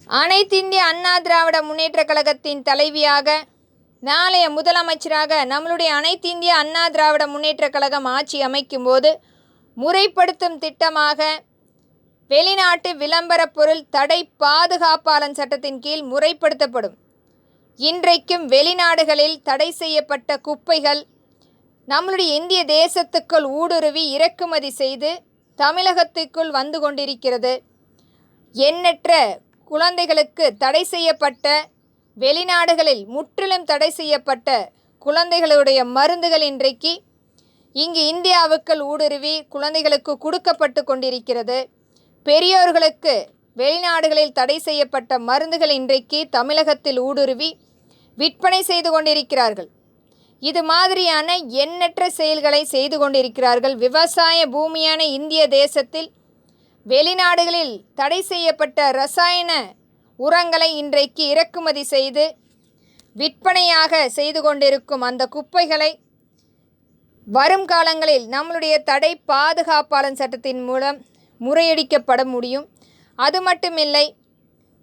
அனைத்திந்திய அண்ணா திராவிட முன்னேற்றக் கழகத்தின் தலைவியாக, நாளைய முதலமைச்சராக நம்மளுடைய அனைத்திந்திய அண்ணா திராவிட முன்னேற்றக் கழகம் ஆட்சி அமைக்கும்போது முறைப்படுத்தும் திட்டமாக வெளிநாட்டு விளம்பரப் பொருள் தடை பாதுகாப்பாளர் சட்டத்தின் கீழ் முறைப்படுத்தப்படும். இன்றைக்கும் வெளிநாடுகளில் தடை செய்யப்பட்ட குப்பைகள் நம்மளுடைய இந்திய தேசத்துக்குள் ஊடுருவி இறக்குமதி செய்து தமிழகத்துக்குள் வந்து கொண்டிருக்கிறது. எண்ணற்ற குழந்தைகளுக்கு தடை செய்யப்பட்ட, வெளிநாடுகளில் முற்றிலும் தடை செய்யப்பட்ட குழந்தைகளுடைய மருந்துகள் இன்றைக்கு இங்கு இந்தியாவுக்குள் ஊடுருவி குழந்தைகளுக்கு கொடுக்கப்பட்டு கொண்டிருக்கிறது. பெரியோர்களுக்கு வெளிநாடுகளில் தடை செய்யப்பட்ட மருந்துகள் இன்றைக்கு தமிழகத்தில் ஊடுருவி விற்பனை செய்து கொண்டிருக்கிறார்கள். இது மாதிரியான எண்ணற்ற செயல்களை செய்து கொண்டிருக்கிறார்கள். விவசாய பூமியான இந்திய தேசத்தில் வெளிநாடுகளில் தடை செய்யப்பட்ட ரசாயன உரங்களை இன்றைக்கு இறக்குமதி செய்து விற்பனையாக செய்து கொண்டிருக்கும் அந்த குப்பைகளை வரும் காலங்களில் நம்மளுடைய தடை பாதுகாப்பாளர் சட்டத்தின் மூலம் முறையடிக்கப்பட முடியும். அது மட்டுமில்லை,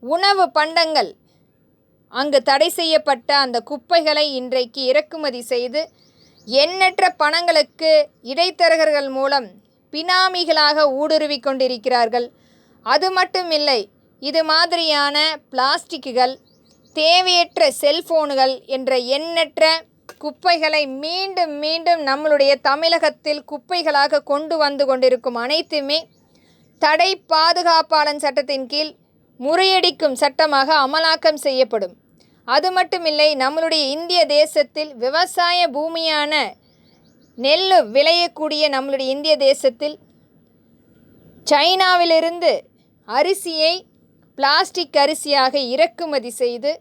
உணவு பண்டங்கள் அங்கு தடை செய்யப்பட்ட அந்த குப்பைகளை இன்றைக்கு இறக்குமதி செய்து எண்ணற்ற பணங்களுக்கு இடைத்தரகர்கள் மூலம் பினாமிகளாக ஊடுருவி கொண்டிருக்கிறார்கள். அது மட்டுமில்லை, இது மாதிரியான பிளாஸ்டிக்குகள், தேவையற்ற செல்போன்கள் என்ற எண்ணற்ற குப்பைகளை மீண்டும் மீண்டும் நம்மளுடைய தமிழகத்தில் குப்பைகளாக கொண்டு வந்து கொண்டிருக்கும் அனைத்துமே தடை பாதுகாப்பாளர் சட்டத்தின் கீழ் முறையடிக்கும் சட்டமாக அமலாக்கம் செய்யப்படும். அது மட்டுமில்லை, நம்மளுடைய இந்திய தேசத்தில் விவசாய பூமியான நெல் விளையக்கூடிய நம்மளுடைய இந்திய தேசத்தில் சைனாவிலிருந்து அரிசியை பிளாஸ்டிக் அரிசியாக இறக்குமதி செய்து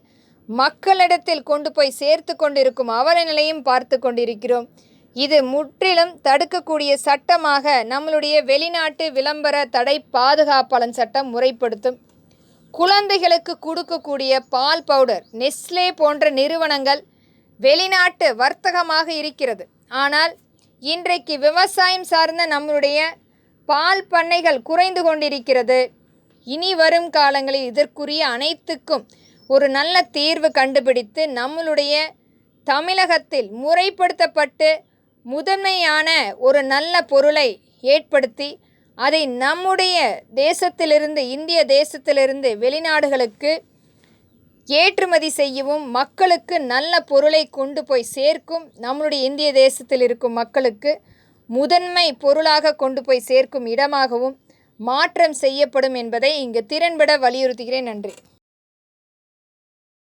மக்களிடத்தில் கொண்டு போய் சேர்த்து கொண்டிருக்கும் அவல நிலையும் பார்த்து கொண்டிருக்கிறோம். இது முற்றிலும் தடுக்கக்கூடிய சட்டமாக நம்மளுடைய வெளிநாட்டு விளம்பர தடை பாதுகாப்பாளர் சட்டம் முறைப்படுத்தும். குழந்தைகளுக்கு கொடுக்கக்கூடிய பால் பவுடர், நெஸ்லே போன்ற நிறுவனங்கள் வெளிநாட்டு வர்த்தகமாக இருக்கிறது. ஆனால் இன்றைக்கு விவசாயம் சார்ந்த நம்மளுடைய பால் பண்ணைகள் குறைந்து கொண்டிருக்கிறது. இனி வரும் காலங்களில் இதற்குரிய அனைத்துக்கும் ஒரு நல்ல தீர்வு கண்டுபிடித்து நம்மளுடைய தமிழகத்தில் முறைப்படுத்தப்பட்டு முதன்மையான ஒரு நல்ல பொருளை ஏற்படுத்தி அதை நம்முடைய தேசத்திலிருந்து, இந்திய தேசத்திலிருந்து வெளிநாடுகளுக்கு ஏற்றுமதி செய்யவும், மக்களுக்கு நல்ல பொருளை கொண்டு போய் சேர்க்கும், நம்மளுடைய இந்திய தேசத்தில் இருக்கும் மக்களுக்கு முதன்மை பொருளாக கொண்டு போய் சேர்க்கும் இடமாகவும் மாற்றம் செய்யப்படும் என்பதை இங்கு திறன்பட வலியுறுத்துகிறேன். நன்றி.